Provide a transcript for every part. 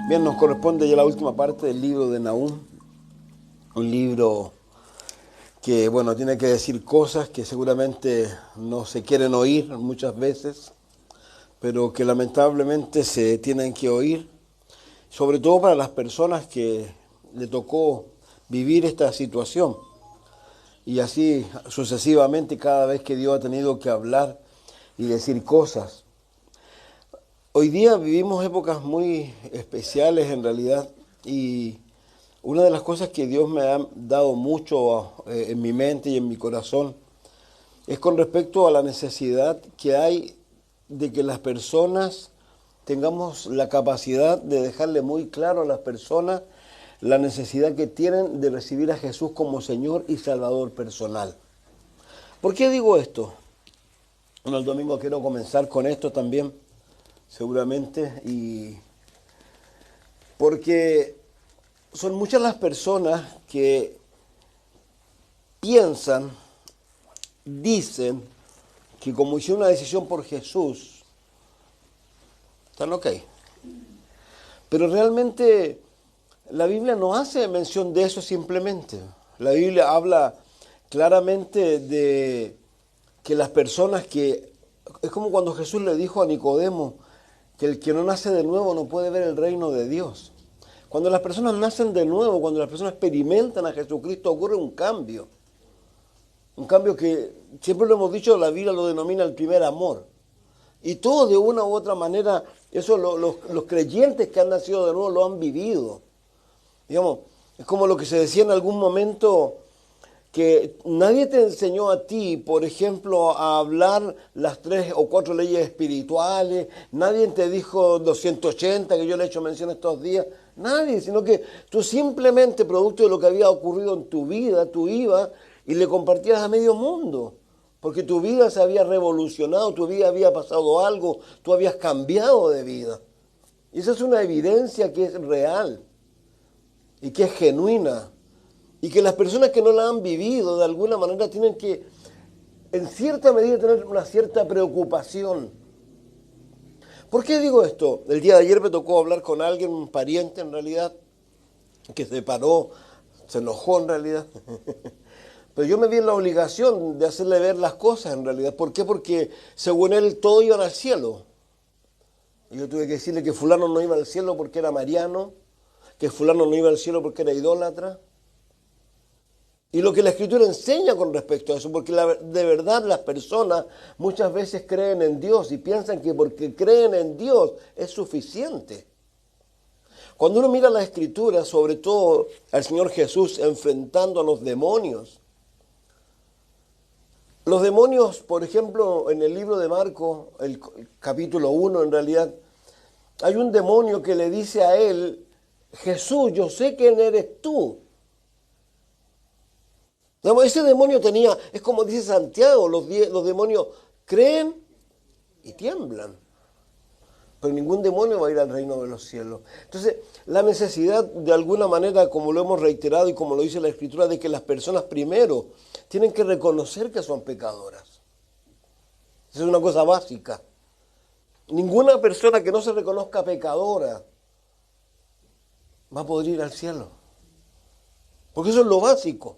Bien, nos corresponde ya la última parte del libro de Nahum, un libro que, bueno, tiene que decir cosas que seguramente no se quieren oír muchas veces, pero que lamentablemente se tienen que oír, sobre todo para las personas que le tocó vivir esta situación. Y así sucesivamente cada vez que Dios ha tenido que hablar y decir cosas. Hoy día vivimos épocas muy especiales en realidad y una de las cosas que Dios me ha dado mucho en mi mente y en mi corazón es con respecto a la necesidad que hay de que las personas tengamos la capacidad de dejarle muy claro a las personas la necesidad que tienen de recibir a Jesús como Señor y Salvador personal. ¿Por qué digo esto? Bueno, el domingo quiero comenzar con esto también, seguramente, y porque son muchas las personas que piensan, dicen que como hicieron una decisión por Jesús, están ok. Pero realmente la Biblia no hace mención de eso simplemente. La Biblia habla claramente de que las personas que... Es como cuando Jesús le dijo a Nicodemo que el que no nace de nuevo no puede ver el reino de Dios. Cuando las personas nacen de nuevo, cuando las personas experimentan a Jesucristo, ocurre un cambio. Un cambio que, siempre lo hemos dicho, la Biblia lo denomina el primer amor. Y todos de una u otra manera, eso los creyentes que han nacido de nuevo lo han vivido. Digamos, es como lo que se decía en algún momento, que nadie te enseñó a ti, por ejemplo, a hablar las 3 o 4 leyes espirituales, nadie te dijo 280, que yo le he hecho mención estos días, nadie, sino que tú simplemente, producto de lo que había ocurrido en tu vida, tú ibas y le compartías a medio mundo, porque tu vida se había revolucionado, tu vida había pasado algo, tú habías cambiado de vida. Y esa es una evidencia que es real y que es genuina. Y que las personas que no la han vivido de alguna manera tienen que, en cierta medida, tener una cierta preocupación. ¿Por qué digo esto? El día de ayer me tocó hablar con alguien, un pariente en realidad, que se paró, se enojó en realidad. Pero yo me vi en la obligación de hacerle ver las cosas en realidad. ¿Por qué? Porque según él todos iban al cielo. Y yo tuve que decirle que fulano no iba al cielo porque era mariano, que fulano no iba al cielo porque era idólatra. Y lo que la Escritura enseña con respecto a eso, porque de verdad las personas muchas veces creen en Dios y piensan que porque creen en Dios es suficiente. Cuando uno mira la Escritura, sobre todo al Señor Jesús enfrentando a los demonios, por ejemplo, en el libro de Marcos, el capítulo 1 en realidad, hay un demonio que le dice a él, Jesús, yo sé quién eres tú. Ese demonio tenía, es como dice Santiago, los demonios creen y tiemblan. Pero ningún demonio va a ir al reino de los cielos. Entonces, la necesidad, de alguna manera, como lo hemos reiterado y como lo dice la Escritura, de que las personas primero tienen que reconocer que son pecadoras. Esa es una cosa básica. Ninguna persona que no se reconozca pecadora va a poder ir al cielo. Porque eso es lo básico.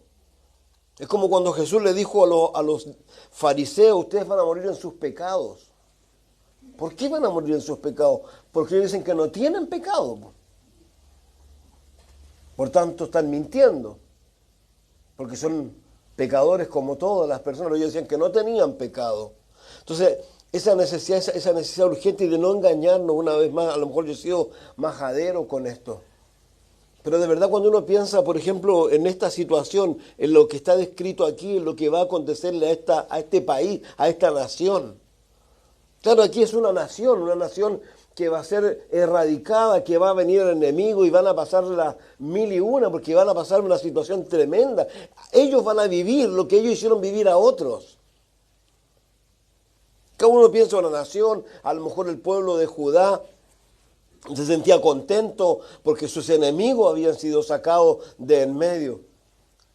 Es como cuando Jesús le dijo a los fariseos, ustedes van a morir en sus pecados. ¿Por qué van a morir en sus pecados? Porque ellos dicen que no tienen pecado. Por tanto, están mintiendo. Porque son pecadores como todas las personas. Ellos decían que no tenían pecado. Entonces, esa necesidad urgente de no engañarnos una vez más, a lo mejor yo he sido majadero con esto. Pero de verdad cuando uno piensa, por ejemplo, en esta situación, en lo que está descrito aquí, en lo que va a acontecerle a este país, a esta nación. Claro, aquí es una nación que va a ser erradicada, que va a venir el enemigo y van a pasar las 1001, porque van a pasar una situación tremenda. Ellos van a vivir lo que ellos hicieron vivir a otros. Cada uno piensa en una nación, a lo mejor el pueblo de Judá se sentía contento porque sus enemigos habían sido sacados de en medio.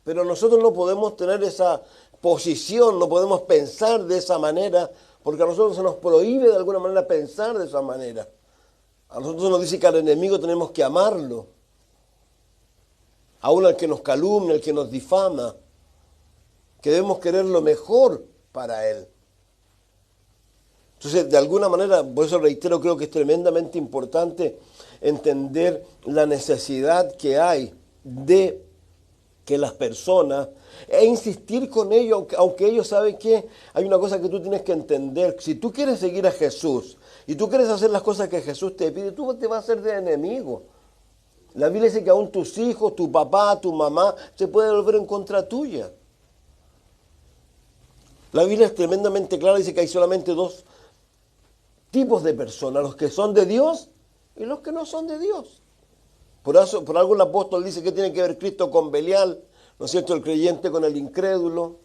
Pero nosotros no podemos tener esa posición, no podemos pensar de esa manera, porque a nosotros se nos prohíbe de alguna manera pensar de esa manera. A nosotros nos dice que al enemigo tenemos que amarlo. Aún al que nos calumnia, al que nos difama. Que debemos querer lo mejor para él. Entonces, de alguna manera, por eso reitero, creo que es tremendamente importante entender la necesidad que hay de que las personas, e insistir con ellos, aunque ellos saben que hay una cosa que tú tienes que entender. Si tú quieres seguir a Jesús y tú quieres hacer las cosas que Jesús te pide, tú te vas a hacer de enemigo. La Biblia dice que aún tus hijos, tu papá, tu mamá, se pueden volver en contra tuya. La Biblia es tremendamente clara, dice que hay solamente dos tipos de personas, los que son de Dios y los que no son de Dios. Por algo el apóstol dice que tiene que ver Cristo con Belial, ¿no es cierto?, el creyente con el incrédulo.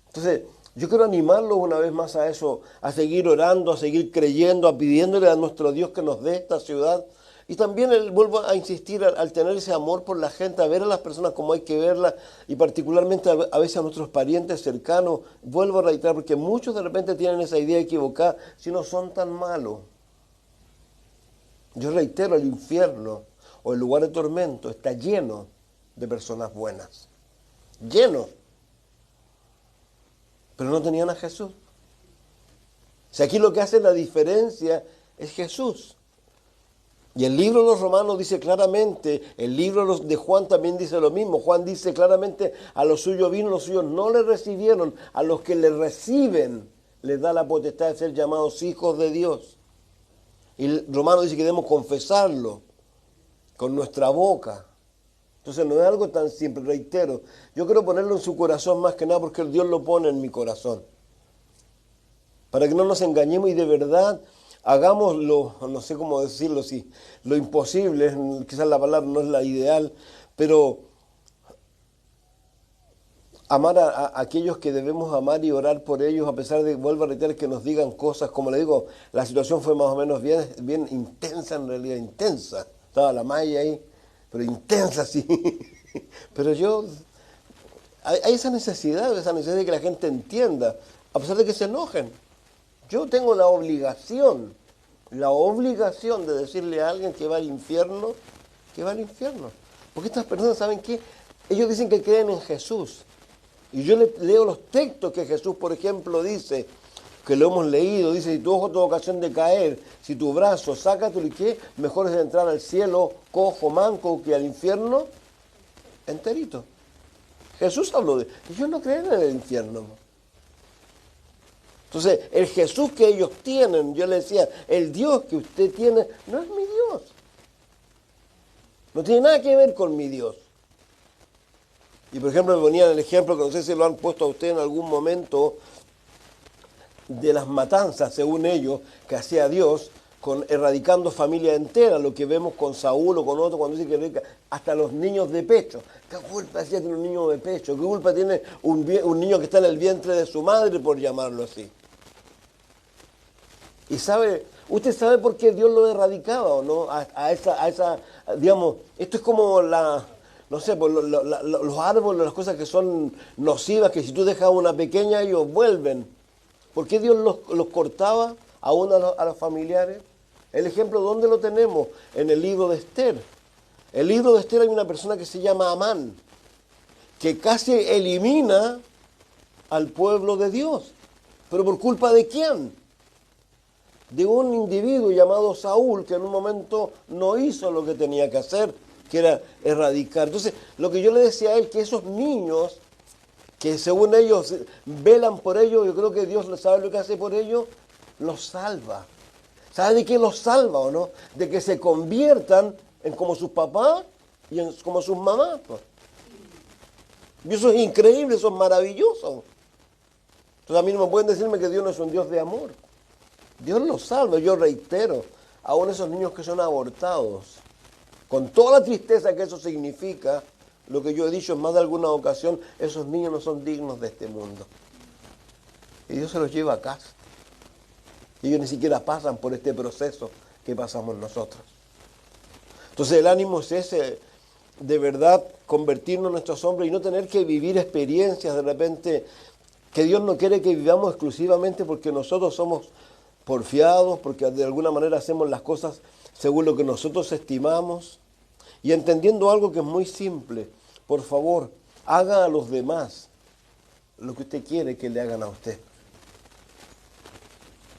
Entonces, yo quiero animarlos una vez más a eso, a seguir orando, a seguir creyendo, a pidiéndole a nuestro Dios que nos dé esta ciudad. Y también vuelvo a insistir al tener ese amor por la gente, a ver a las personas como hay que verlas, y particularmente a veces a nuestros parientes cercanos. Vuelvo a reiterar, porque muchos de repente tienen esa idea equivocada, si no son tan malos. Yo reitero, el infierno o el lugar de tormento está lleno de personas buenas. Lleno. Pero no tenían a Jesús. Si aquí lo que hace la diferencia es Jesús. Y el libro de los Romanos dice claramente, el libro de Juan también dice lo mismo. Juan dice claramente, a los suyos vino, los suyos no le recibieron. A los que le reciben, les da la potestad de ser llamados hijos de Dios. Y el Romano dice que debemos confesarlo con nuestra boca. Entonces no es algo tan simple, reitero. Yo quiero ponerlo en su corazón más que nada porque Dios lo pone en mi corazón. Para que no nos engañemos y de verdad hagamos no sé cómo decirlo, si lo imposible, quizás la palabra no es la ideal, pero amar a aquellos que debemos amar y orar por ellos, a pesar de, vuelvo a reiterar, que nos digan cosas, como le digo, la situación fue más o menos bien intensa, en realidad intensa. Estaba la Maya ahí, pero intensa, sí. Pero hay esa necesidad de que la gente entienda, a pesar de que se enojen. Yo tengo la obligación de decirle a alguien que va al infierno, que va al infierno. Porque estas personas, ¿saben qué? Ellos dicen que creen en Jesús. Y yo leo los textos que Jesús, por ejemplo, dice, que lo hemos leído, dice, si tu ojo tuvo ocasión de caer, si tu brazo, sácatelo, y qué, mejor es entrar al cielo cojo, manco, que al infierno enterito. Jesús habló de... Ellos no creen en el infierno. Entonces, el Jesús que ellos tienen, yo les decía, el Dios que usted tiene, no es mi Dios. No tiene nada que ver con mi Dios. Y por ejemplo, me ponían el ejemplo, que no sé si lo han puesto a usted en algún momento, de las matanzas, según ellos, que hacía Dios, erradicando familia entera, lo que vemos con Saúl o con otro, cuando dice que hasta los niños de pecho. ¿Qué culpa tiene un niño de pecho? ¿Qué culpa tiene un niño que está en el vientre de su madre, por llamarlo así? Y ¿usted sabe por qué Dios lo erradicaba o no? A esa, digamos, esto es como no sé, pues los árboles, las cosas que son nocivas, que si tú dejas una pequeña, ellos vuelven. ¿Por qué Dios los cortaba aún a los familiares? El ejemplo, ¿dónde lo tenemos? En el libro de Esther. En el libro de Esther hay una persona que se llama Amán, que casi elimina al pueblo de Dios. ¿Pero por culpa de quién? De un individuo llamado Saúl, que en un momento no hizo lo que tenía que hacer, que era erradicar. Entonces, lo que yo le decía a él, que esos niños, que según ellos velan por ellos, yo creo que Dios sabe lo que hace por ellos, los salva. ¿Sabe de qué los salva o no? De que se conviertan en como sus papás y como sus mamás. Pues. Y eso es increíble, eso es maravilloso. Entonces a mí no me pueden decirme que Dios no es un Dios de amor. Dios los salva, yo reitero, aún esos niños que son abortados, con toda la tristeza que eso significa, lo que yo he dicho en más de alguna ocasión, esos niños no son dignos de este mundo. Y Dios se los lleva a casa. Ellos ni siquiera pasan por este proceso que pasamos nosotros. Entonces el ánimo es ese, de verdad, convertirnos en nuestros hombres y no tener que vivir experiencias de repente que Dios no quiere que vivamos exclusivamente porque nosotros somos porfiados, porque de alguna manera hacemos las cosas según lo que nosotros estimamos. Y entendiendo algo que es muy simple, por favor, haga a los demás lo que usted quiere que le hagan a usted.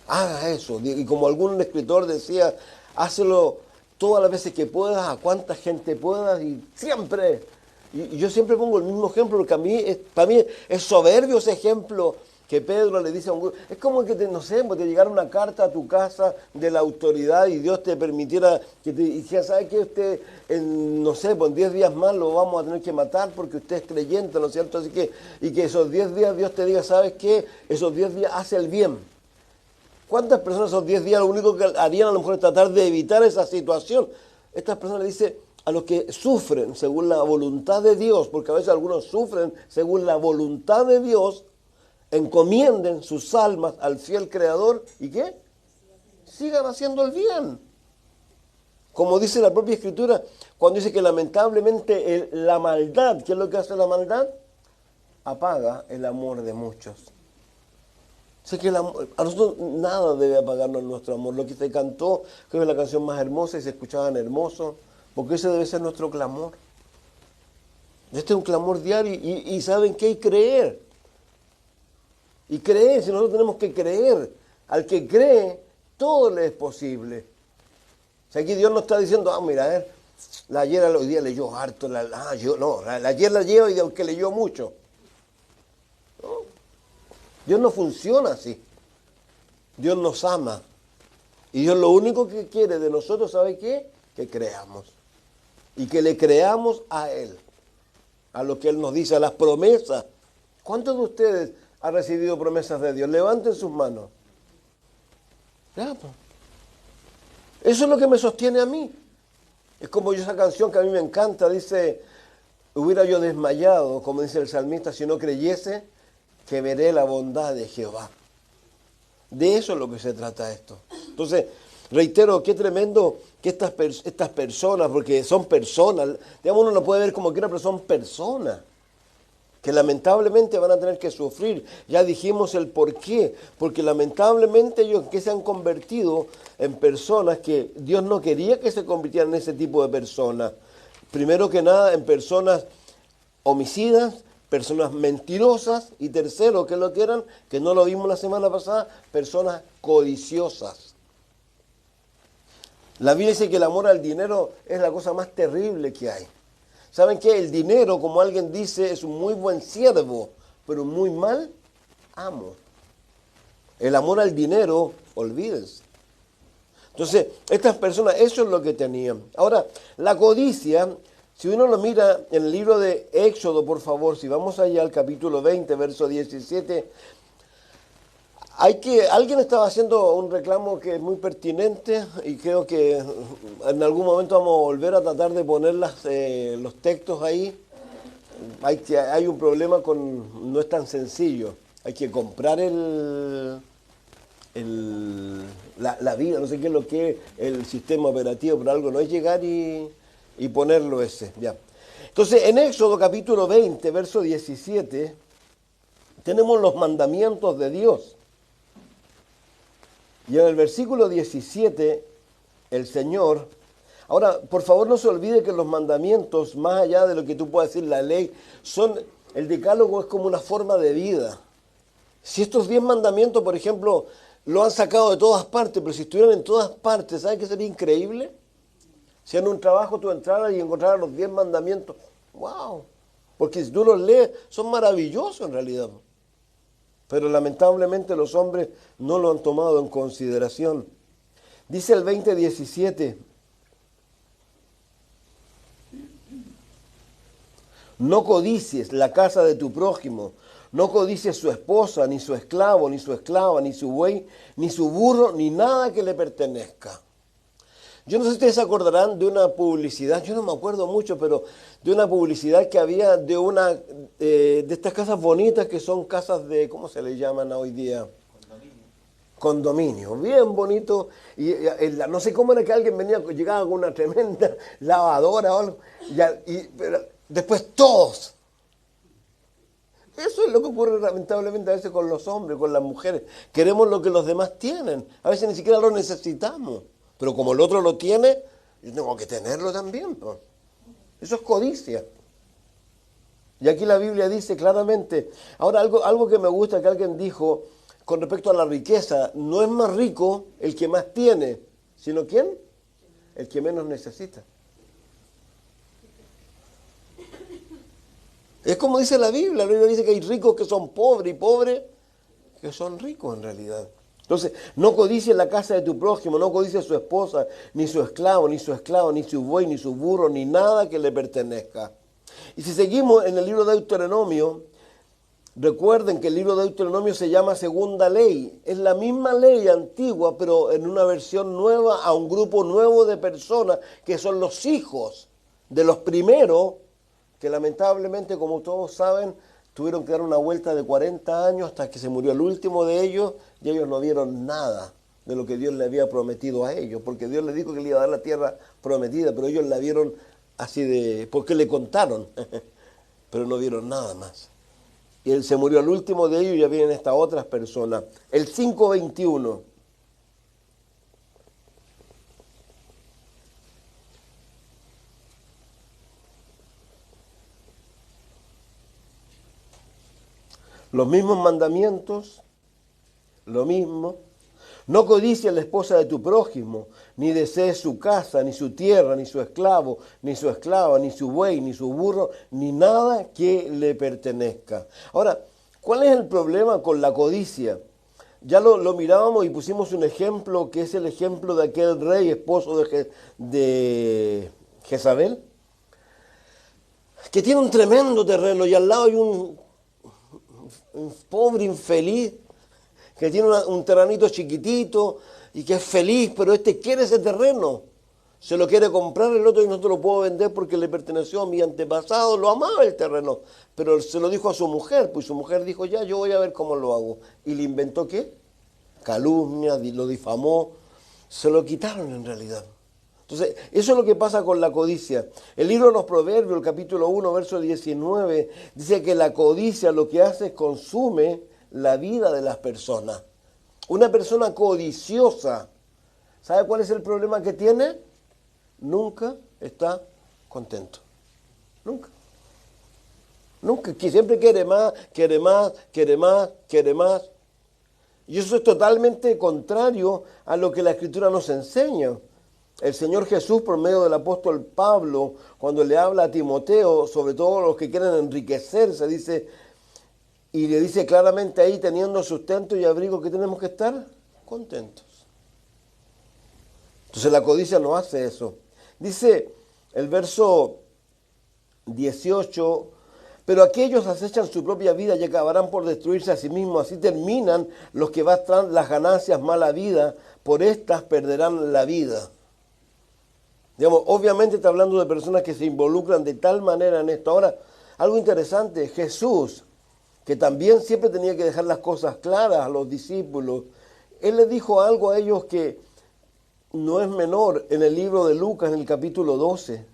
Haga eso. Y como algún escritor decía, hácelo todas las veces que puedas, a cuánta gente puedas y siempre. Y yo siempre pongo el mismo ejemplo, porque para mí es soberbio ese ejemplo que Pedro le dice a un grupo. Es como que, no sé, te llegara una carta a tu casa de la autoridad y Dios te permitiera que te dijera, ¿sabe qué? Usted, no sé, en 10 días más lo vamos a tener que matar porque usted es creyente, ¿no es cierto? Así que, y que esos 10 días Dios te diga, ¿sabes qué? Esos 10 días hace el bien. ¿Cuántas personas esos 10 días lo único que harían a lo mejor es tratar de evitar esa situación? Estas personas le dicen a los que sufren según la voluntad de Dios, porque a veces algunos sufren según la voluntad de Dios, encomienden sus almas al fiel Creador, ¿y qué? Sigan haciendo el bien. Como dice la propia Escritura, cuando dice que lamentablemente la maldad, ¿qué es lo que hace la maldad? Apaga el amor de muchos. Sé que a nosotros nada debe apagarnos nuestro amor. Lo que se cantó, creo que es la canción más hermosa y se escuchaban hermosos, porque ese debe ser nuestro clamor. Este es un clamor diario y ¿saben qué? Y creer. Y creer, si nosotros tenemos que creer. Al que cree, todo le es posible. Si aquí Dios nos está diciendo, mira, a ver, ayer hoy día leyó harto, ayer la leyó y aunque leyó mucho. ¿No? Dios no funciona así. Dios nos ama. Y Dios lo único que quiere de nosotros, ¿sabe qué? Que creamos. Y que le creamos a Él. A lo que Él nos dice, a las promesas. ¿Cuántos de ustedes han recibido promesas de Dios? Levanten sus manos. Ya, pues. Eso es lo que me sostiene a mí. Es como esa canción que a mí me encanta, dice, hubiera yo desmayado, como dice el salmista, si no creyese que veré la bondad de Jehová. De eso es lo que se trata esto. Entonces, reitero, qué tremendo que estas personas, porque son personas, digamos, uno lo puede ver como quiera, pero son personas que lamentablemente van a tener que sufrir. Ya dijimos el por qué, porque lamentablemente ellos que se han convertido en personas que Dios no quería que se convirtieran en ese tipo de personas. Primero que nada, en personas homicidas, personas mentirosas, y tercero, ¿qué es lo que eran? Que no lo vimos la semana pasada, personas codiciosas. La Biblia dice que el amor al dinero es la cosa más terrible que hay. ¿Saben qué? El dinero, como alguien dice, es un muy buen siervo, pero un muy mal amo. El amor al dinero, olvídense. Entonces, estas personas, eso es lo que tenían. Ahora, la codicia, si uno lo mira en el libro de Éxodo, por favor, si vamos allá al capítulo 20, verso 17, alguien estaba haciendo un reclamo que es muy pertinente y creo que en algún momento vamos a volver a tratar de poner los textos ahí. Hay un problema no es tan sencillo. Hay que comprar la vida, no sé qué es lo que es el sistema operativo, pero algo no es llegar y ponerlo ese. Ya. Entonces, en Éxodo capítulo 20, verso 17, tenemos los mandamientos de Dios. Y en el versículo 17, el Señor... Ahora, por favor, no se olvide que los mandamientos, más allá de lo que tú puedas decir, la ley, el decálogo es como una forma de vida. Si estos 10 mandamientos, por ejemplo, lo han sacado de todas partes, pero si estuvieran en todas partes, ¿sabes qué sería increíble? Si en un trabajo tú entraras y encontraras los 10 mandamientos, ¡wow! Porque si tú los lees, son maravillosos en realidad. Pero lamentablemente los hombres no lo han tomado en consideración. Dice el 20:17, no codicies la casa de tu prójimo, no codicies su esposa, ni su esclavo, ni su esclava, ni su buey, ni su burro, ni nada que le pertenezca. Yo no sé si ustedes se acordarán de una publicidad, yo no me acuerdo mucho, pero de una publicidad que había de estas casas bonitas que son casas de, ¿cómo se le llaman hoy día? Condominio, bien bonito. Y no sé cómo era que alguien llegaba con una tremenda lavadora o algo, pero después todos Eso es lo que ocurre lamentablemente a veces con los hombres, con las mujeres. Queremos lo que los demás tienen. A veces ni siquiera lo necesitamos. Pero como el otro lo tiene, yo tengo que tenerlo también, ¿no? Eso es codicia. Y aquí la Biblia dice claramente. Ahora, algo que me gusta que alguien dijo con respecto a la riqueza, no es más rico el que más tiene, sino ¿quién? El que menos necesita. Es como dice la Biblia dice que hay ricos que son pobres y pobres que son ricos en realidad. Entonces, no codicies la casa de tu prójimo, no codicies su esposa, ni su esclavo, ni su buey, ni su burro, ni nada que le pertenezca. Y si seguimos en el libro de Deuteronomio, recuerden que el libro de Deuteronomio se llama Segunda Ley. Es la misma ley antigua, pero en una versión nueva a un grupo nuevo de personas que son los hijos de los primeros, que lamentablemente, como todos saben, tuvieron que dar una vuelta de 40 años hasta que se murió el último de ellos y ellos no vieron nada de lo que Dios le había prometido a ellos, porque Dios les dijo que le iba a dar la tierra prometida, pero ellos la vieron así porque le contaron, pero no vieron nada más. Y él se murió el último de ellos y ya vienen estas otras personas. El 5:21. Los mismos mandamientos, lo mismo. No codicies la esposa de tu prójimo, ni desees su casa, ni su tierra, ni su esclavo, ni su esclava, ni su buey, ni su burro, ni nada que le pertenezca. Ahora, ¿cuál es el problema con la codicia? Ya lo mirábamos y pusimos un ejemplo, que es el ejemplo de aquel rey, esposo de Jezabel, que tiene un tremendo terreno y al lado hay un pobre infeliz que tiene un terrenito chiquitito y que es feliz, pero este quiere ese terreno, se lo quiere comprar el otro y no te lo puedo vender porque le perteneció a mi antepasado, lo amaba el terreno, pero se lo dijo a su mujer, pues su mujer dijo, ya, yo voy a ver cómo lo hago, y le inventó ¿qué? Calumnia, lo difamó, se lo quitaron en realidad. Entonces, eso es lo que pasa con la codicia. El libro de los Proverbios, el capítulo 1, verso 19, dice que la codicia lo que hace es consume la vida de las personas. Una persona codiciosa, ¿sabe cuál es el problema que tiene? Nunca está contento. Nunca. Nunca. Que siempre quiere más, quiere más, quiere más, quiere más. Y eso es totalmente contrario a lo que la Escritura nos enseña. El Señor Jesús, por medio del apóstol Pablo, cuando le habla a Timoteo, sobre todo los que quieren enriquecerse, dice, y le dice claramente ahí, teniendo sustento y abrigo, que tenemos que estar contentos. Entonces la codicia no hace eso. Dice el verso 18, pero aquellos acechan su propia vida y acabarán por destruirse a sí mismos. Así terminan los que bastan las ganancias mala vida, por estas perderán la vida. Digamos, obviamente está hablando de personas que se involucran de tal manera en esto. Ahora, algo interesante, Jesús, que también siempre tenía que dejar las cosas claras a los discípulos, él les dijo algo a ellos que no es menor en el libro de Lucas, en el capítulo 12,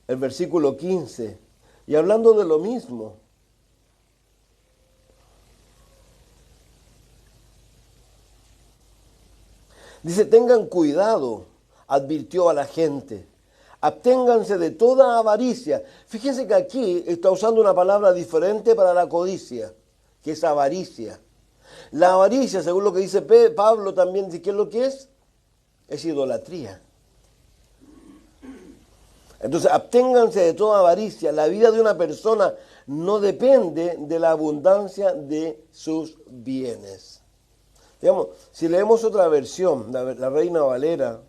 el versículo 15, y hablando de lo mismo. Dice, tengan cuidado, advirtió a la gente, abténganse de toda avaricia. Fíjense que aquí está usando una palabra diferente para la codicia, que es avaricia. La avaricia, según lo que dice Pablo también, ¿qué es lo que es? Es idolatría. Entonces, abténganse de toda avaricia. La vida de una persona no depende de la abundancia de sus bienes. Digamos, si leemos otra versión, la Reina Valera,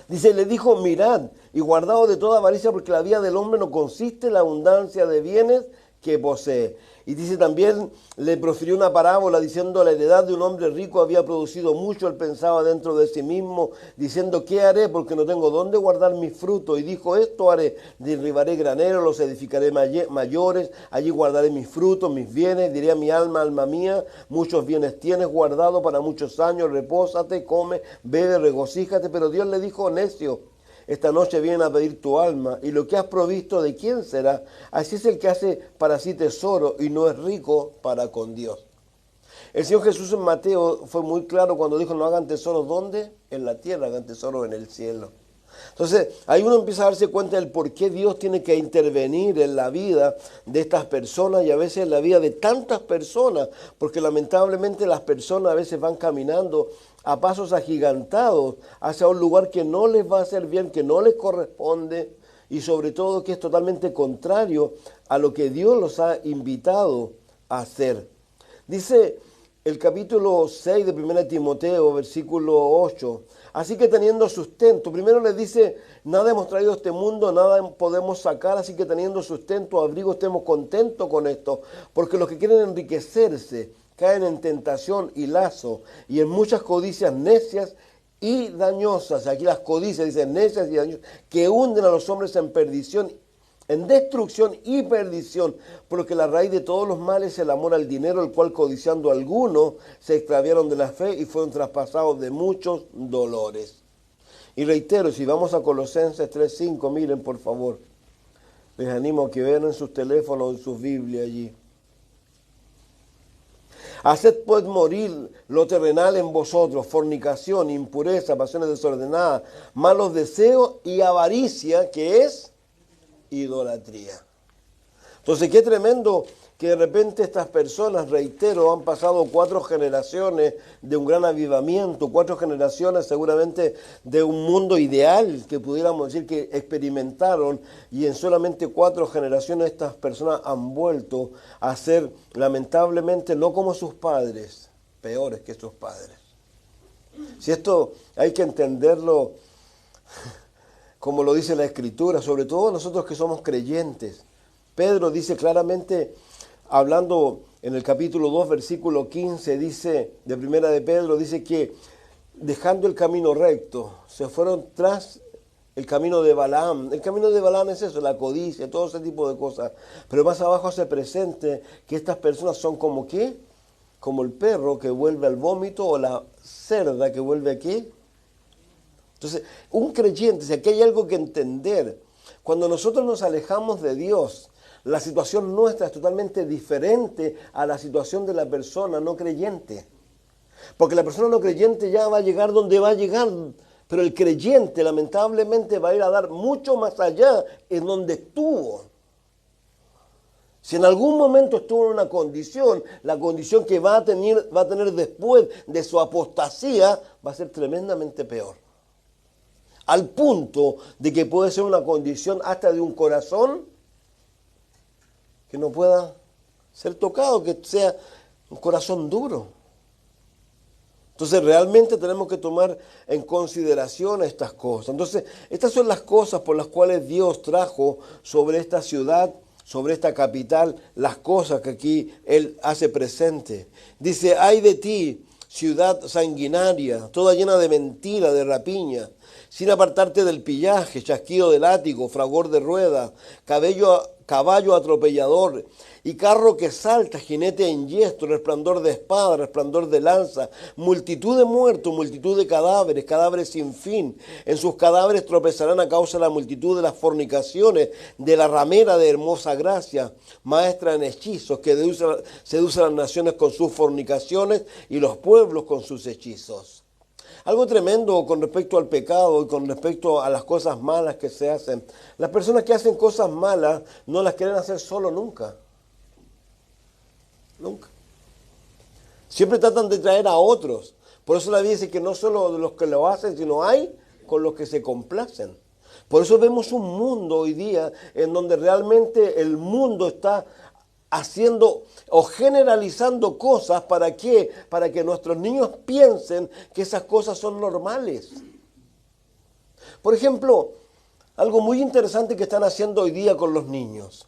dice, le dijo, mirad y guardaos de toda avaricia, porque la vida del hombre no consiste en la abundancia de bienes que posee. Y dice también, le profirió una parábola diciendo, la heredad de un hombre rico había producido mucho, él pensaba dentro de sí mismo, diciendo, ¿qué haré? Porque no tengo dónde guardar mis frutos. Y dijo, esto haré, derribaré graneros, los edificaré mayores, allí guardaré mis frutos, mis bienes, diré a mi alma, alma mía, muchos bienes tienes guardado para muchos años, repósate, come, bebe, regocíjate. Pero Dios le dijo, necio, esta noche vienen a pedir tu alma, y lo que has provisto, ¿de quién será? Así es el que hace para sí tesoro y no es rico para con Dios. El Señor Jesús en Mateo fue muy claro cuando dijo, no hagan tesoros, ¿dónde? En la tierra, hagan tesoros en el cielo. Entonces, ahí uno empieza a darse cuenta del por qué Dios tiene que intervenir en la vida de estas personas y a veces en la vida de tantas personas, porque lamentablemente las personas a veces van caminando a pasos agigantados hacia un lugar que no les va a hacer bien, que no les corresponde y sobre todo que es totalmente contrario a lo que Dios los ha invitado a hacer. Dice el capítulo 6 de 1 Timoteo, versículo 8, así que teniendo sustento, primero les dice, nada hemos traído a este mundo, nada podemos sacar, así que teniendo sustento, abrigo, estemos contentos con esto, porque los que quieren enriquecerse caen en tentación y lazo, y en muchas codicias necias y dañosas, aquí las codicias dicen necias y dañosas, que hunden a los hombres en perdición, en destrucción y perdición, porque la raíz de todos los males es el amor al dinero, el cual codiciando algunos se extraviaron de la fe y fueron traspasados de muchos dolores. Y reitero, si vamos a Colosenses 3:5, miren por favor, les animo a que vean en sus teléfonos o en sus Biblias allí. Haced pues morir lo terrenal en vosotros, fornicación, impureza, pasiones desordenadas, malos deseos y avaricia, que es idolatría. Entonces, qué tremendo que de repente estas personas, reitero, han pasado 4 generaciones de un gran avivamiento, 4 generaciones seguramente de un mundo ideal que pudiéramos decir que experimentaron, y en solamente 4 generaciones estas personas han vuelto a ser, lamentablemente, no como sus padres, peores que sus padres. Si esto hay que entenderlo como lo dice la Escritura, sobre todo nosotros que somos creyentes. Pedro dice claramente, hablando en el capítulo 2, versículo 15, dice, de primera de Pedro, dice que dejando el camino recto, se fueron tras el camino de Balaam. El camino de Balaam es eso, la codicia, todo ese tipo de cosas. Pero más abajo hace presente que estas personas son como ¿qué? Como el perro que vuelve al vómito o la cerda que vuelve ¿a qué? Entonces, un creyente, si aquí hay algo que entender, cuando nosotros nos alejamos de Dios, la situación nuestra es totalmente diferente a la situación de la persona no creyente. Porque la persona no creyente ya va a llegar donde va a llegar, pero el creyente lamentablemente va a ir a dar mucho más allá en donde estuvo. Si en algún momento estuvo en una condición, la condición que va a tener después de su apostasía va a ser tremendamente peor. Al punto de que puede ser una condición hasta de un corazón que no pueda ser tocado, que sea un corazón duro. Entonces realmente tenemos que tomar en consideración estas cosas. Entonces estas son las cosas por las cuales Dios trajo sobre esta ciudad, sobre esta capital, las cosas que aquí Él hace presente. Dice, ay de ti, ciudad sanguinaria, toda llena de mentira, de rapiña, sin apartarte del pillaje, chasquido de látigo, fragor de rueda, caballo atropellador, y carro que salta, jinete en yesto, resplandor de espada, resplandor de lanza, multitud de muertos, multitud de cadáveres, cadáveres sin fin. En sus cadáveres tropezarán a causa de la multitud de las fornicaciones, de la ramera de hermosa gracia, maestra en hechizos, que seduce a las naciones con sus fornicaciones y los pueblos con sus hechizos. Algo tremendo con respecto al pecado y con respecto a las cosas malas que se hacen. Las personas que hacen cosas malas no las quieren hacer solo nunca. Nunca. Siempre tratan de traer a otros. Por eso la Biblia dice que no solo de los que lo hacen, sino hay con los que se complacen. Por eso vemos un mundo hoy día en donde realmente el mundo está haciendo o generalizando cosas. ¿Para qué? Para que nuestros niños piensen que esas cosas son normales. Por ejemplo, algo muy interesante que están haciendo hoy día con los niños.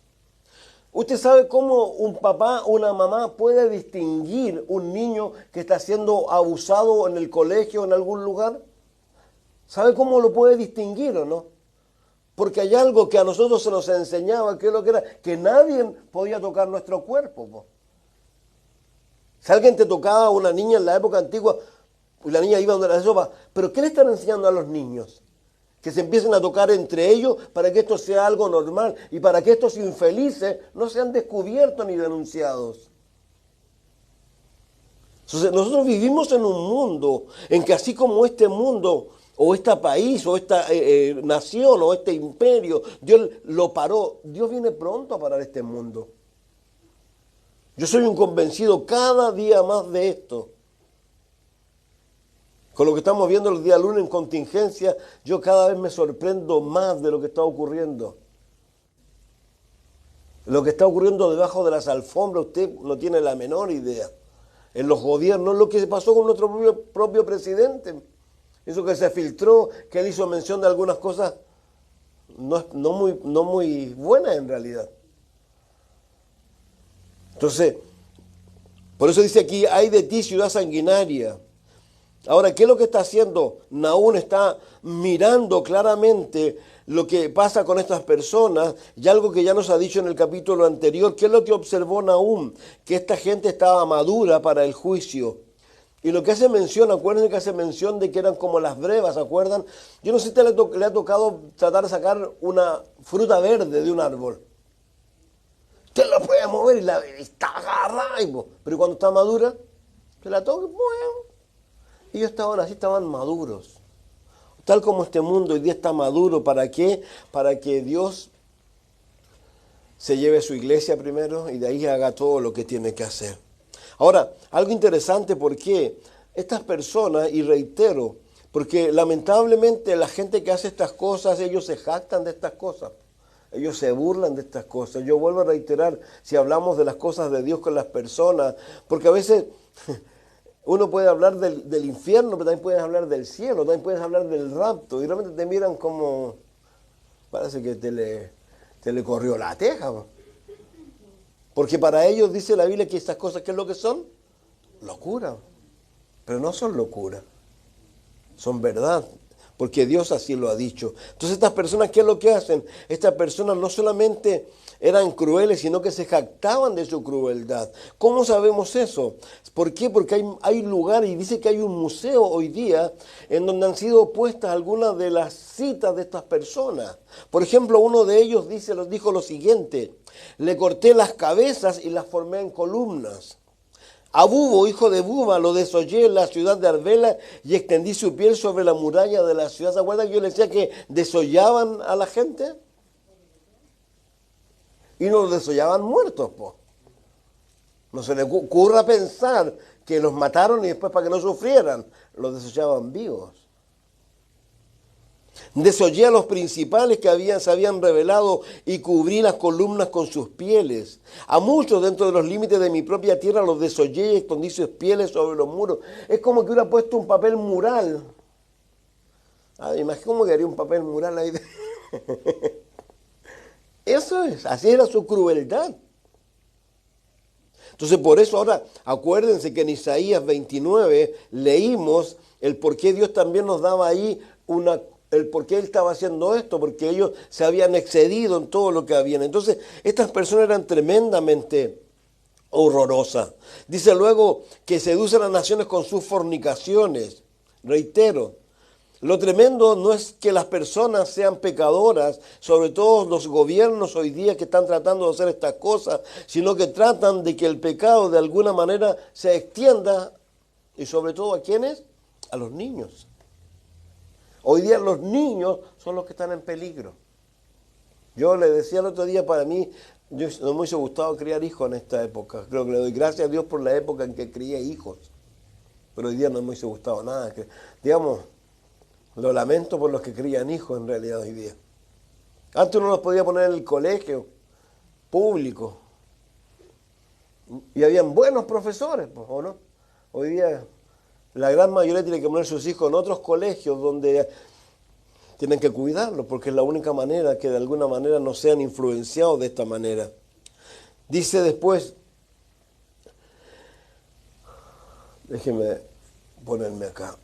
¿Usted sabe cómo un papá o una mamá puede distinguir un niño que está siendo abusado en el colegio o en algún lugar? ¿Sabe cómo lo puede distinguir o no? Porque hay algo que a nosotros se nos enseñaba, que es lo que era, que nadie podía tocar nuestro cuerpo. Po. Si alguien te tocaba a una niña en la época antigua, la niña iba donde la sopa, pero ¿qué le están enseñando a los niños? que se empiecen a tocar entre ellos para que esto sea algo normal y para que estos infelices no sean descubiertos ni denunciados. Entonces, nosotros vivimos en un mundo en que así como este mundo o este país o esta nación o este imperio, Dios lo paró, Dios viene pronto a parar este mundo. Yo soy un convencido cada día más de esto. Con lo que estamos viendo los días lunes en contingencia, yo cada vez me sorprendo más de lo que está ocurriendo. Lo que está ocurriendo debajo de las alfombras, usted no tiene la menor idea. En los gobiernos, lo que pasó con nuestro propio presidente. Eso que se filtró, que él hizo mención de algunas cosas no muy buenas en realidad. Entonces, por eso dice aquí, ay de ti, ciudad sanguinaria. Ahora, ¿qué es lo que está haciendo? Nahum está mirando claramente lo que pasa con estas personas y algo que ya nos ha dicho en el capítulo anterior. ¿Qué es lo que observó Nahum? Que esta gente estaba madura para el juicio. Y lo que hace mención, acuérdense que hace mención de que eran como las brevas, ¿se acuerdan? Yo no sé si a usted le ha tocado tratar de sacar una fruta verde de un árbol. Usted la puede mover y está agarrada, pero cuando está madura, se la toca, bueno. Ellos estaban así, estaban maduros. Tal como este mundo hoy día está maduro, ¿para qué? Para que Dios se lleve su iglesia primero y de ahí haga todo lo que tiene que hacer. Ahora, algo interesante, porque estas personas, y reitero, porque lamentablemente la gente que hace estas cosas, ellos se jactan de estas cosas. Ellos se burlan de estas cosas. Yo vuelvo a reiterar, si hablamos de las cosas de Dios con las personas, porque a veces uno puede hablar del infierno, pero también puedes hablar del cielo, también puedes hablar del rapto, y realmente te miran como, parece que te le corrió la teja. Porque para ellos dice la Biblia que estas cosas, ¿qué es lo que son? Locura. Pero no son locura, son verdad. Porque Dios así lo ha dicho. Entonces estas personas, ¿qué es lo que hacen? Estas personas no solamente eran crueles, sino que se jactaban de su crueldad. ¿Cómo sabemos eso? ¿Por qué? Porque hay lugar, y dice que hay un museo hoy día en donde han sido puestas algunas de las citas de estas personas. Por ejemplo, uno de ellos dijo lo siguiente: le corté las cabezas y las formé en columnas. A Bubo, hijo de Buba, lo desollé en la ciudad de Arbela y extendí su piel sobre la muralla de la ciudad. ¿Se acuerdan que yo les decía que desollaban a la gente? Y no los desollaban muertos, pues. No se les ocurra pensar que los mataron y después para que no sufrieran, los desollaban vivos. Desollé a los principales que se habían rebelado y cubrí las columnas con sus pieles. A muchos dentro de los límites de mi propia tierra los desollé y escondí sus pieles sobre los muros. Es como que hubiera puesto un papel mural. Imagínate cómo quedaría un papel mural ahí. Eso es, así era su crueldad. Entonces por eso ahora acuérdense que en Isaías 29 leímos el por qué Dios también nos daba ahí el por qué Él estaba haciendo esto, porque ellos se habían excedido en todo lo que habían. Entonces estas personas eran tremendamente horrorosas. Dice luego que seducen a las naciones con sus fornicaciones. Reitero, lo tremendo no es que las personas sean pecadoras, sobre todo los gobiernos hoy día que están tratando de hacer estas cosas, sino que tratan de que el pecado de alguna manera se extienda, y sobre todo ¿a quiénes? A los niños. Hoy día los niños son los que están en peligro. Yo le decía el otro día, para mí, no me hubiese gustado criar hijos en esta época. Creo que le doy gracias a Dios por la época en que crié hijos. Pero hoy día no me hubiese gustado nada. Digamos, lo lamento por los que crían hijos en realidad hoy día. Antes uno los podía poner en el colegio público. Y habían buenos profesores, ¿o no? Hoy día la gran mayoría tiene que poner sus hijos en otros colegios donde tienen que cuidarlos, porque es la única manera que de alguna manera no sean influenciados de esta manera. Dice después, déjeme ponerme acá.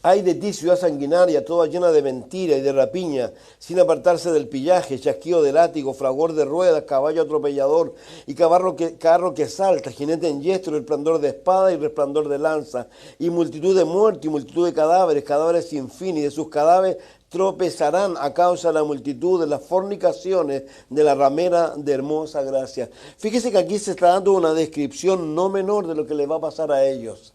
Ay de ti, ciudad sanguinaria, toda llena de mentira y de rapiña, sin apartarse del pillaje, chasquido de látigo, fragor de ruedas, caballo atropellador y carro que salta, jinete en yestro, resplandor de espada y resplandor de lanza, y multitud de muertos y multitud de cadáveres, cadáveres sin fin, y de sus cadáveres tropezarán a causa de la multitud de las fornicaciones de la ramera de hermosa gracia. Fíjese que aquí se está dando una descripción no menor de lo que le va a pasar a ellos.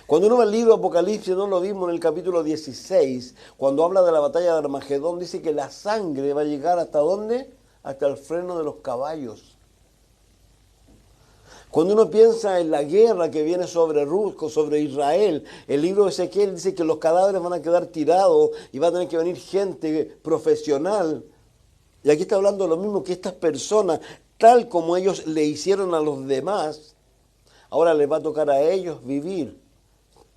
Cuando uno va al libro Apocalipsis, no lo vimos en el capítulo 16, cuando habla de la batalla de Armagedón, dice que la sangre va a llegar ¿hasta dónde? Hasta el freno de los caballos. Cuando uno piensa en la guerra que viene sobre Israel, el libro de Ezequiel dice que los cadáveres van a quedar tirados y va a tener que venir gente profesional. Y aquí está hablando lo mismo, que estas personas, tal como ellos le hicieron a los demás, ahora les va a tocar a ellos vivir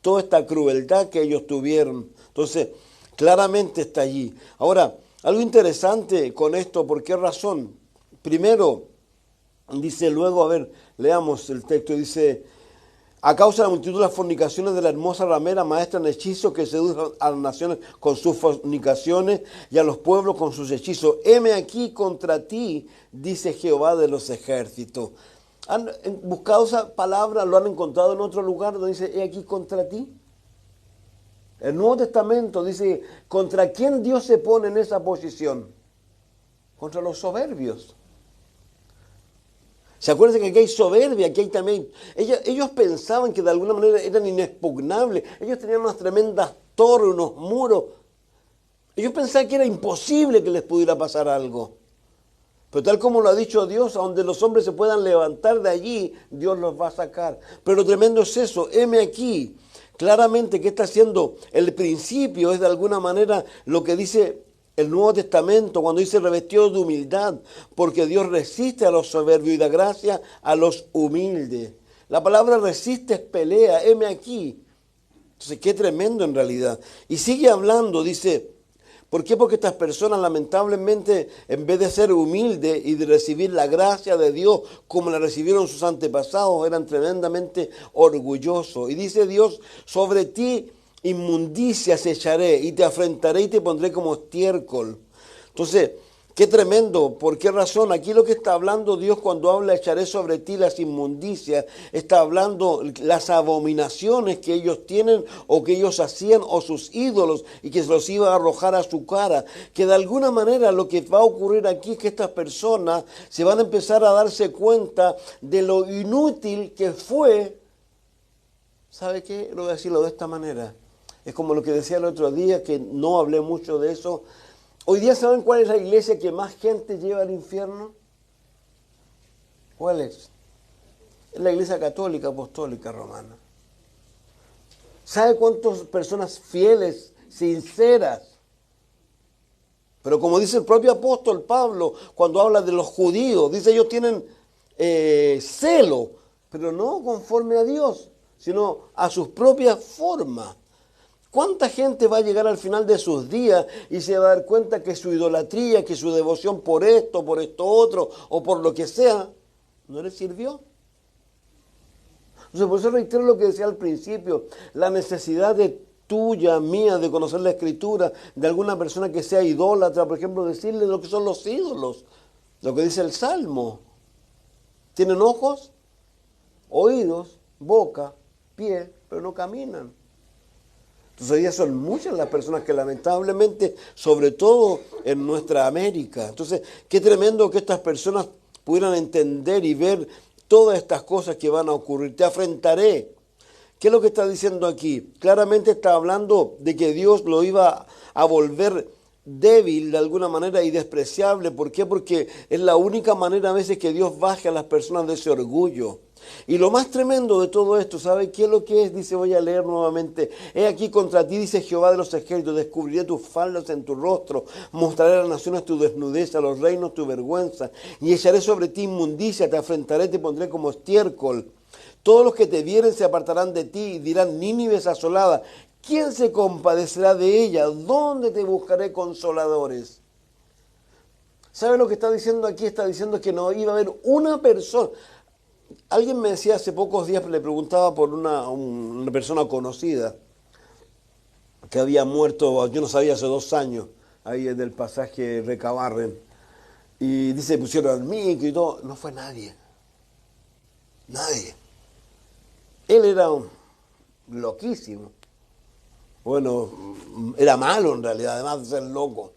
toda esta crueldad que ellos tuvieron. Entonces, claramente está allí. Ahora, algo interesante con esto, ¿por qué razón? Primero, dice luego, a ver, leamos el texto, dice: a causa de la multitud de las fornicaciones de la hermosa ramera, maestra en hechizos, que seduce a las naciones con sus fornicaciones y a los pueblos con sus hechizos. Heme aquí contra ti, dice Jehová de los ejércitos. ¿Han buscado esa palabra? ¿Lo han encontrado en otro lugar donde dice, he aquí contra ti? El Nuevo Testamento dice, ¿contra quién Dios se pone en esa posición? Contra los soberbios. ¿Se acuerdan que aquí hay soberbia? Aquí hay también... Ellos pensaban que de alguna manera eran inexpugnables. Ellos tenían unas tremendas torres, unos muros. Ellos pensaban que era imposible que les pudiera pasar algo. Pero tal como lo ha dicho Dios, a donde los hombres se puedan levantar de allí, Dios los va a sacar. Pero lo tremendo es eso, heme aquí. Claramente que está haciendo el principio, es de alguna manera lo que dice el Nuevo Testamento, cuando dice revestido de humildad, porque Dios resiste a los soberbios y da gracia a los humildes. La palabra resiste es pelea, heme aquí. Entonces, qué tremendo en realidad. Y sigue hablando, dice... ¿Por qué? Porque estas personas lamentablemente, en vez de ser humildes y de recibir la gracia de Dios como la recibieron sus antepasados, eran tremendamente orgullosos. Y dice Dios, sobre ti inmundicias echaré y te afrentaré y te pondré como estiércol. Entonces, qué tremendo. ¿Por qué razón? Aquí lo que está hablando Dios cuando habla echaré sobre ti las inmundicias, está hablando las abominaciones que ellos tienen o que ellos hacían o sus ídolos y que se los iba a arrojar a su cara. Que de alguna manera lo que va a ocurrir aquí es que estas personas se van a empezar a darse cuenta de lo inútil que fue. ¿Sabe qué? Lo voy a decirlo de esta manera. Es como lo que decía el otro día, que no hablé mucho de eso. Hoy día, ¿saben cuál es la iglesia que más gente lleva al infierno? ¿Cuál es? Es la iglesia católica apostólica romana. ¿Sabe cuántas personas fieles, sinceras? Pero como dice el propio apóstol Pablo, cuando habla de los judíos, dice ellos tienen celo, pero no conforme a Dios, sino a sus propias formas. ¿Cuánta gente va a llegar al final de sus días y se va a dar cuenta que su idolatría, que su devoción por esto otro, o por lo que sea, no le sirvió? Entonces, por eso reitero lo que decía al principio, la necesidad tuya, mía, de conocer la Escritura, de alguna persona que sea idólatra, por ejemplo, decirle lo que son los ídolos, lo que dice el Salmo. Tienen ojos, oídos, boca, pie, pero no caminan. Entonces ya son muchas las personas que lamentablemente, sobre todo en nuestra América. Entonces, qué tremendo que estas personas pudieran entender y ver todas estas cosas que van a ocurrir. Te afrentaré. ¿Qué es lo que está diciendo aquí? Claramente está hablando de que Dios lo iba a volver débil de alguna manera y despreciable. ¿Por qué? Porque es la única manera a veces que Dios baje a las personas de ese orgullo. Y lo más tremendo de todo esto, ¿sabe qué es lo que es? Dice, voy a leer nuevamente. He aquí contra ti, dice Jehová de los ejércitos, descubriré tus faldas en tu rostro, mostraré a las naciones tu desnudez, a los reinos tu vergüenza, y echaré sobre ti inmundicia, te afrentaré, te pondré como estiércol. Todos los que te vieren se apartarán de ti y dirán, Nínive es asolada. ¿Quién se compadecerá de ella? ¿Dónde te buscaré consoladores? ¿Sabe lo que está diciendo aquí? Está diciendo que no iba a haber una persona. Alguien me decía hace pocos días, le preguntaba por una persona conocida que había muerto, yo no sabía, hace 2 años, ahí en el pasaje Recabarren. Y dice, pusieron al micro y todo. No fue nadie. Nadie. Él era loquísimo. Bueno, era malo en realidad, además de ser loco.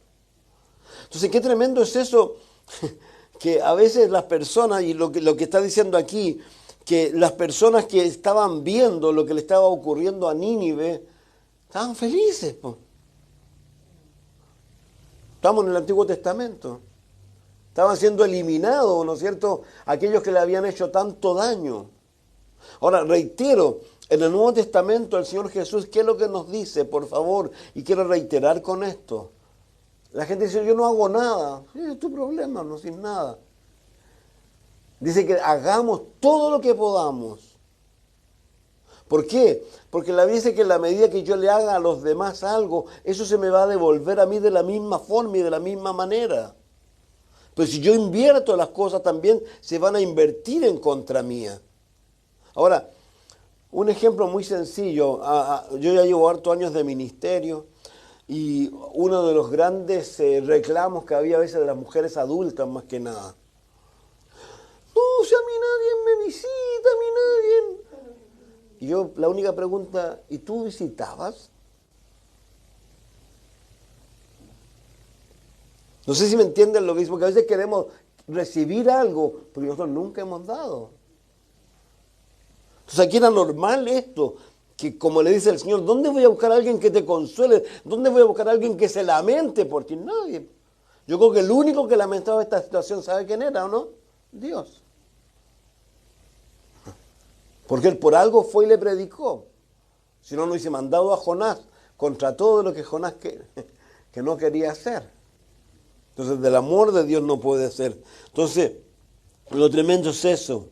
Entonces, qué tremendo es eso, que a veces las personas, y lo que está diciendo aquí, que las personas que estaban viendo lo que le estaba ocurriendo a Nínive, estaban felices. Po. Estamos en el Antiguo Testamento. Estaban siendo eliminados, ¿no es cierto?, aquellos que le habían hecho tanto daño. Ahora, reitero, en el Nuevo Testamento el Señor Jesús, ¿qué es lo que nos dice, por favor? Y quiero reiterar con esto. La gente dice, yo no hago nada. Sí, es tu problema, no sin nada. Dice que hagamos todo lo que podamos. ¿Por qué? Porque la Biblia dice que en la medida que yo le haga a los demás algo, eso se me va a devolver a mí de la misma forma y de la misma manera. Pero si yo invierto las cosas, también se van a invertir en contra mía. Ahora, un ejemplo muy sencillo. Yo ya llevo hartos años de ministerio y uno de los grandes reclamos que había a veces de las mujeres adultas, más que nada. No, si a mí nadie me visita, a mí nadie. Y yo, la única pregunta, ¿y tú visitabas? No sé si me entienden lo que dice, porque a veces queremos recibir algo, porque nosotros nunca hemos dado. Entonces aquí era normal esto, que como le dice el Señor, ¿dónde voy a buscar a alguien que te consuele? ¿Dónde voy a buscar a alguien que se lamente por ti? Nadie. Yo creo que el único que lamentaba esta situación, ¿sabe quién era o no? Dios. Porque él por algo fue y le predicó. Si no, no hubiese mandado a Jonás contra todo lo que Jonás que no quería hacer. Entonces, del amor de Dios no puede ser. Entonces, lo tremendo es eso.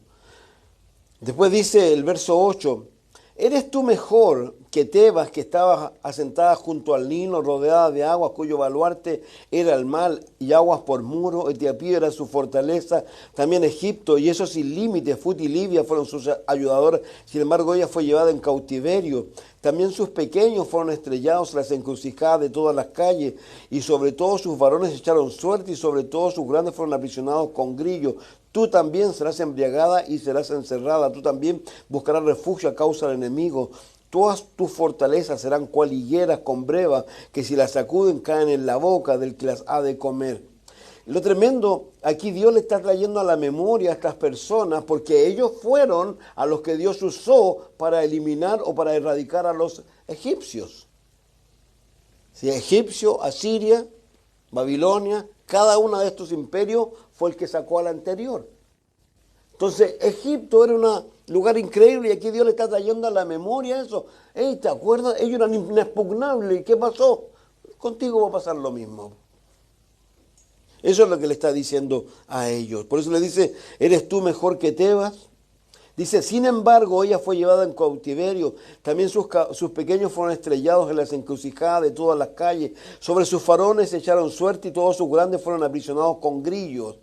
Después dice el verso 8, ¿eres tú mejor que Tebas, que estaba asentada junto al Nilo, rodeada de aguas, cuyo baluarte era el mar y aguas por muro? Etiopía era su fortaleza, también Egipto, y eso sin límites. Fut y Libia fueron sus ayudadores, sin embargo ella fue llevada en cautiverio. También sus pequeños fueron estrellados en las encrucijadas de todas las calles, y sobre todos sus varones echaron suerte, y sobre todos sus grandes fueron aprisionados con grillos. Tú también serás embriagada y serás encerrada, tú también buscarás refugio a causa del enemigo. Todas tus fortalezas serán cual higueras con brevas, que si las sacuden caen en la boca del que las ha de comer. Lo tremendo, aquí Dios le está trayendo a la memoria a estas personas, porque ellos fueron a los que Dios usó para eliminar o para erradicar a los egipcios. Si egipcio, Asiria, Babilonia, cada uno de estos imperios fue el que sacó al anterior. Entonces, Egipto era un lugar increíble y aquí Dios le está trayendo a la memoria eso. Hey, ¿te acuerdas? Ellos eran inexpugnables. ¿Y qué pasó? Contigo va a pasar lo mismo. Eso es lo que le está diciendo a ellos. Por eso le dice, ¿eres tú mejor que Tebas? Dice, sin embargo, ella fue llevada en cautiverio. También sus pequeños fueron estrellados en las encrucijadas de todas las calles. Sobre sus farones se echaron suerte y todos sus grandes fueron aprisionados con grillos.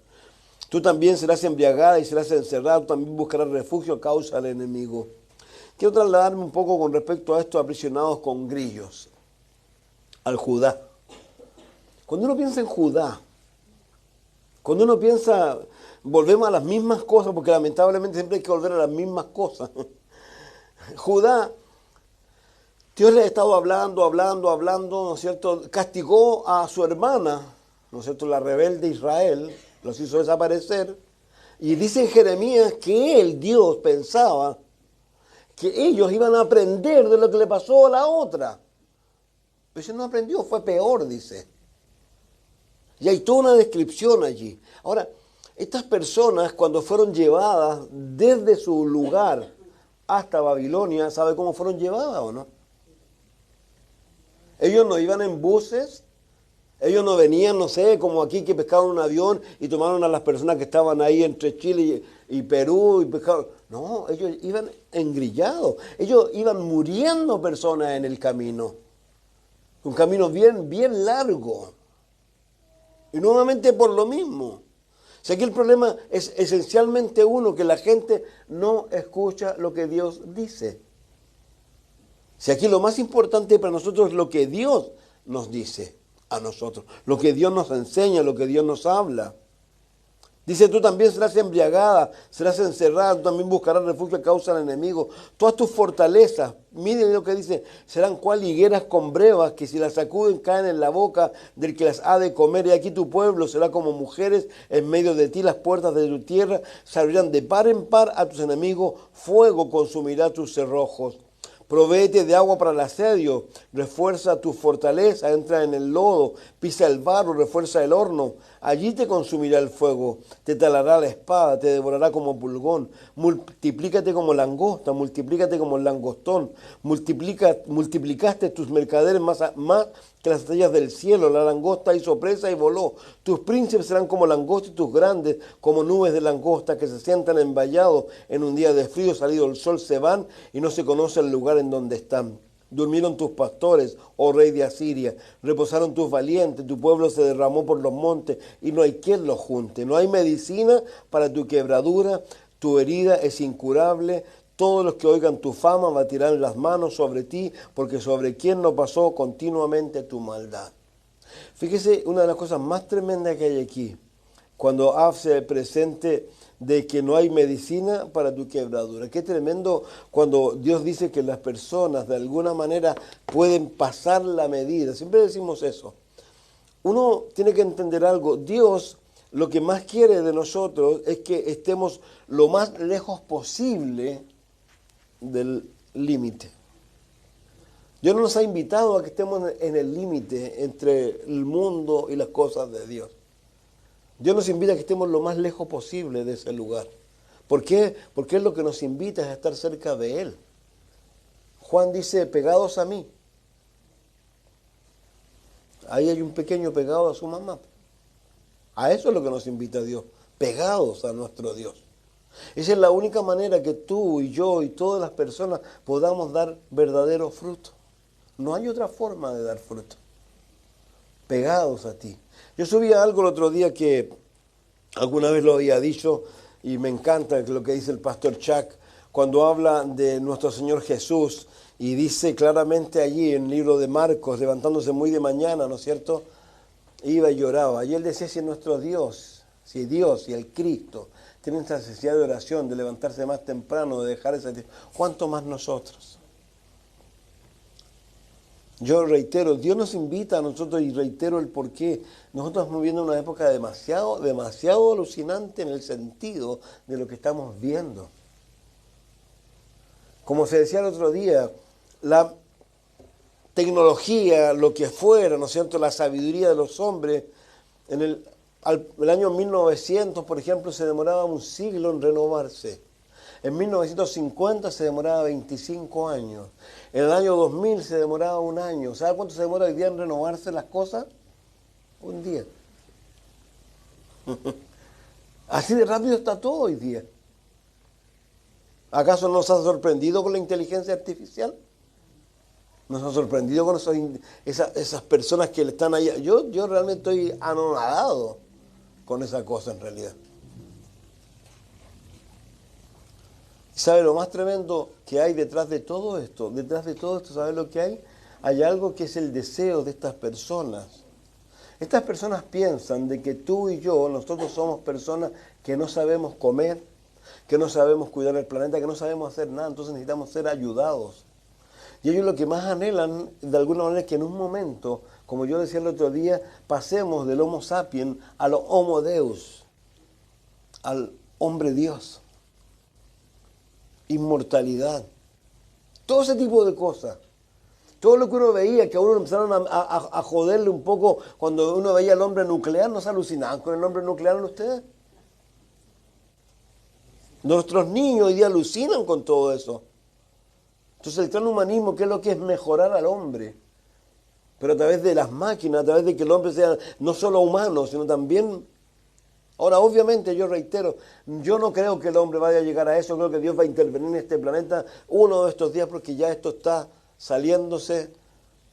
Tú también serás embriagada y serás encerrada. Tú también buscarás refugio a causa del enemigo. Quiero trasladarme un poco con respecto a estos aprisionados con grillos. Al Judá. Cuando uno piensa en Judá, cuando uno piensa, volvemos a las mismas cosas, porque lamentablemente siempre hay que volver a las mismas cosas. Judá, Dios le ha estado hablando, ¿no es cierto? Castigó a su hermana, ¿no es cierto? La rebelde Israel, los hizo desaparecer. Y dice en Jeremías que él, Dios, pensaba que ellos iban a aprender de lo que le pasó a la otra. Pero ese no aprendió, fue peor, dice. Y hay toda una descripción allí. Ahora, estas personas cuando fueron llevadas desde su lugar hasta Babilonia, ¿sabe cómo fueron llevadas o no? Ellos no iban en buses, ellos no venían, no sé, como aquí que pescaron un avión y tomaron a las personas que estaban ahí entre Chile y Perú y pescaron. No, ellos iban engrillados, ellos iban muriendo personas en el camino. Un camino bien largo. Y nuevamente por lo mismo. Si aquí el problema es esencialmente uno, que la gente no escucha lo que Dios dice. Si aquí lo más importante para nosotros es lo que Dios nos dice a nosotros, lo que Dios nos enseña, lo que Dios nos habla. Dice, tú también serás embriagada, serás encerrada, tú también buscarás refugio a causa del enemigo. Todas tus fortalezas, miren lo que dice, serán cual higueras con brevas, que si las sacuden caen en la boca del que las ha de comer. Y aquí tu pueblo será como mujeres en medio de ti, las puertas de tu tierra se abrirán de par en par a tus enemigos, fuego consumirá tus cerrojos. Provéete de agua para el asedio, refuerza tu fortaleza, entra en el lodo, pisa el barro, refuerza el horno. Allí te consumirá el fuego, te talará la espada, te devorará como pulgón. Multiplícate como langosta, multiplícate como el langostón. Multiplicaste tus mercaderes más que las estrellas del cielo. La langosta hizo presa y voló. Tus príncipes serán como langostas y tus grandes como nubes de langosta que se sientan en vallado. En un día de frío salido el sol se van y no se conoce el lugar en donde están. Durmieron tus pastores, oh rey de Asiria, reposaron tus valientes, tu pueblo se derramó por los montes y no hay quien los junte. No hay medicina para tu quebradura, tu herida es incurable. Todos los que oigan tu fama batirán las manos sobre ti, porque sobre quien no pasó continuamente tu maldad. Fíjese, una de las cosas más tremendas que hay aquí, cuando hace presente de que no hay medicina para tu quebradura. Qué tremendo cuando Dios dice que las personas de alguna manera pueden pasar la medida. Siempre decimos eso. Uno tiene que entender algo. Dios lo que más quiere de nosotros es que estemos lo más lejos posible del límite. Dios no nos ha invitado a que estemos en el límite entre el mundo y las cosas de Dios. Dios nos invita a que estemos lo más lejos posible de ese lugar. ¿Por qué? Porque Él lo que nos invita es a estar cerca de Él. Juan dice, pegados a mí. Ahí hay un pequeño pegado a su mamá. A eso es lo que nos invita Dios, pegados a nuestro Dios. Esa es la única manera que tú y yo y todas las personas podamos dar verdadero fruto. No hay otra forma de dar fruto. Pegados a ti. Yo subía algo el otro día que alguna vez lo había dicho y me encanta lo que dice el pastor Chuck cuando habla de nuestro Señor Jesús y dice claramente allí en el libro de Marcos, levantándose muy de mañana, ¿no es cierto? Iba y lloraba. Y él decía, si nuestro Dios, si Dios y el Cristo tienen esa necesidad de oración, de levantarse más temprano, de dejar esa... ¿Cuánto más nosotros? Yo reitero, Dios nos invita a nosotros y reitero el porqué. Nosotros estamos viviendo una época demasiado alucinante en el sentido de lo que estamos viendo. Como se decía el otro día, la tecnología, lo que fuera, ¿no es cierto?, la sabiduría de los hombres, en el año 1900, por ejemplo, se demoraba un siglo en renovarse. En 1950 se demoraba 25 años. En el año 2000 se demoraba un año. ¿Sabe cuánto se demora hoy día en renovarse las cosas? Un día. Así de rápido está todo hoy día. ¿Acaso nos ha sorprendido con la inteligencia artificial? ¿Nos ha sorprendido con esas personas que le están allá? Yo realmente estoy anonadado con esa cosa en realidad. ¿Sabe lo más tremendo que hay detrás de todo esto? Detrás de todo esto, ¿sabe lo que hay? Hay algo que es el deseo de estas personas. Estas personas piensan de que tú y yo, nosotros somos personas que no sabemos comer, que no sabemos cuidar el planeta, que no sabemos hacer nada, entonces necesitamos ser ayudados. Y ellos lo que más anhelan, de alguna manera, es que en un momento, como yo decía el otro día, pasemos del Homo sapiens al Homo Deus, al hombre Dios. Inmortalidad, todo ese tipo de cosas. Todo lo que uno veía, que a uno empezaron a joderle un poco cuando uno veía al hombre nuclear, ¿no se alucinaban con el hombre nuclear ustedes? Nuestros niños hoy día alucinan con todo eso. Entonces el transhumanismo, ¿qué es lo que es? Mejorar al hombre, pero a través de las máquinas, a través de que el hombre sea no solo humano, sino también... Ahora, obviamente, yo reitero, yo no creo que el hombre vaya a llegar a eso, creo que Dios va a intervenir en este planeta uno de estos días porque ya esto está saliéndose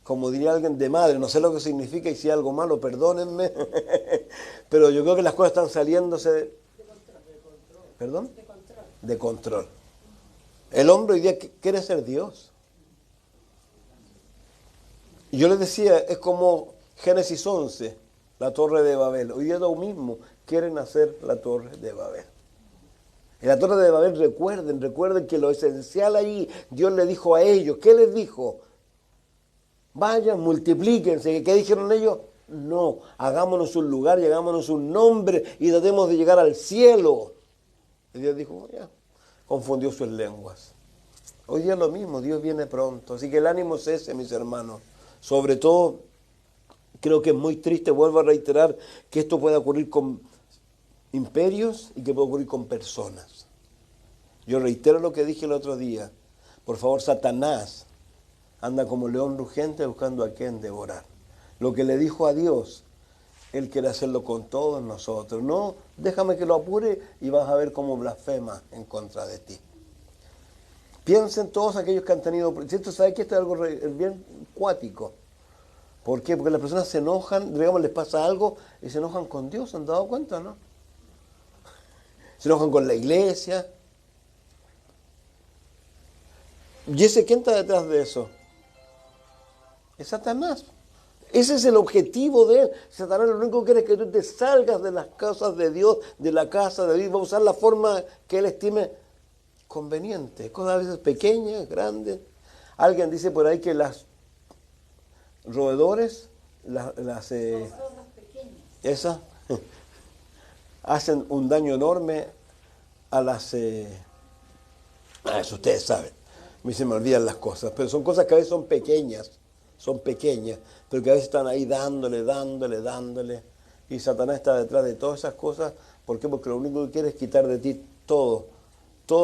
como diría alguien, de madre. No sé lo que significa y si hay algo malo, perdónenme. Pero yo creo que las cosas están saliéndose... ¿Perdón? De control. El hombre hoy día quiere ser Dios. Y yo les decía, es como Génesis 11, la Torre de Babel. Hoy día es lo mismo, quieren hacer la Torre de Babel. En la Torre de Babel recuerden que lo esencial allí, Dios le dijo a ellos, ¿qué les dijo? Vayan, multiplíquense. ¿Qué dijeron ellos? No, hagámonos un lugar y hagámonos un nombre y tratemos de llegar al cielo. Y Dios dijo, ya, confundió sus lenguas. Hoy día es lo mismo, Dios viene pronto. Así que el ánimo es ese, mis hermanos. Sobre todo, creo que es muy triste, vuelvo a reiterar, que esto pueda ocurrir con imperios y que pueda ocurrir con personas. Yo reitero lo que dije el otro día. Por favor, Satanás anda como león rugiente buscando a quien devorar. Lo que le dijo a Dios, Él quiere hacerlo con todos nosotros. No, déjame que lo apure y vas a ver cómo blasfema en contra de ti. Piensen todos aquellos que han tenido... ¿Cierto? ¿Sabes que esto es algo bien cuático? ¿Por qué? Porque las personas se enojan, digamos, les pasa algo y se enojan con Dios, ¿se han dado cuenta, no? Se enojan con la iglesia. ¿Y ese quién está detrás de eso? Es Satanás. Ese es el objetivo de él. Satanás lo único que quiere es que tú te salgas de las cosas de Dios, de la casa de Dios. Va a usar la forma que él estime conveniente. Cosas a veces pequeñas, grandes. Alguien dice por ahí que las roedores, esas, hacen un daño enorme a las... eso ustedes saben. A mí se me olvidan las cosas. Pero son cosas que a veces son pequeñas, pero que a veces están ahí dándole. Y Satanás está detrás de todas esas cosas. ¿Por qué? Porque lo único que quiere es quitar de ti todo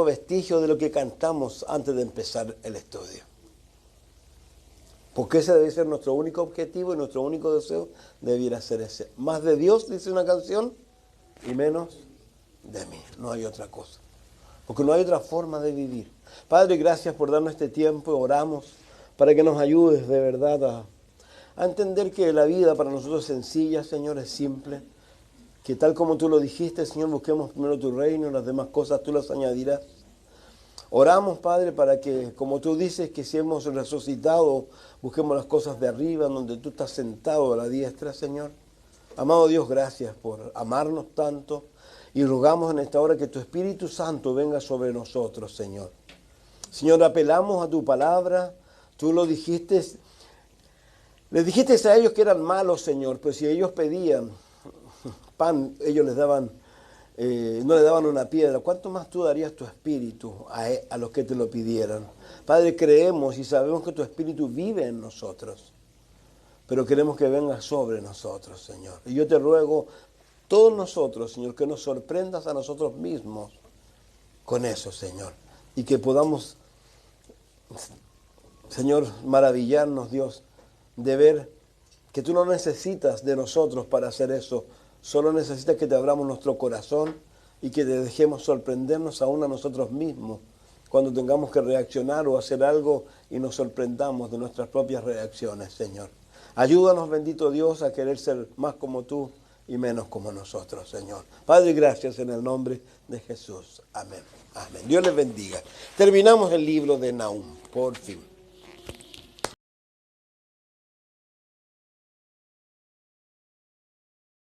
vestigio de lo que cantamos antes de empezar el estudio. Porque ese debe ser nuestro único objetivo y nuestro único deseo debiera ser ese. Más de Dios, dice una canción, y menos de mí. No hay otra cosa. Porque no hay otra forma de vivir. Padre, gracias por darnos este tiempo. Oramos para que nos ayudes de verdad a entender que la vida para nosotros es sencilla, Señor, es simple. Que tal como tú lo dijiste, Señor, busquemos primero tu reino, las demás cosas tú las añadirás. Oramos, Padre, para que, como tú dices, que si hemos resucitado, busquemos las cosas de arriba, donde tú estás sentado a la diestra, Señor. Amado Dios, gracias por amarnos tanto y rogamos en esta hora que tu Espíritu Santo venga sobre nosotros, Señor. Señor, apelamos a tu palabra, tú lo dijiste, les dijiste a ellos que eran malos, Señor, pero si ellos pedían pan, ellos les daban... no le daban una piedra. ¿Cuánto más tú darías tu espíritu a los que te lo pidieran? Padre, creemos y sabemos que tu espíritu vive en nosotros, pero queremos que venga sobre nosotros, Señor. Y yo te ruego, todos nosotros, Señor, que nos sorprendas a nosotros mismos con eso, Señor, y que podamos, Señor, maravillarnos, Dios, de ver que tú no necesitas de nosotros para hacer eso. Solo necesitas que te abramos nuestro corazón y que te dejemos sorprendernos aún a nosotros mismos cuando tengamos que reaccionar o hacer algo y nos sorprendamos de nuestras propias reacciones, Señor. Ayúdanos, bendito Dios, a querer ser más como tú y menos como nosotros, Señor. Padre, gracias en el nombre de Jesús. Amén. Amén. Dios les bendiga. Terminamos el libro de Nahum, por fin.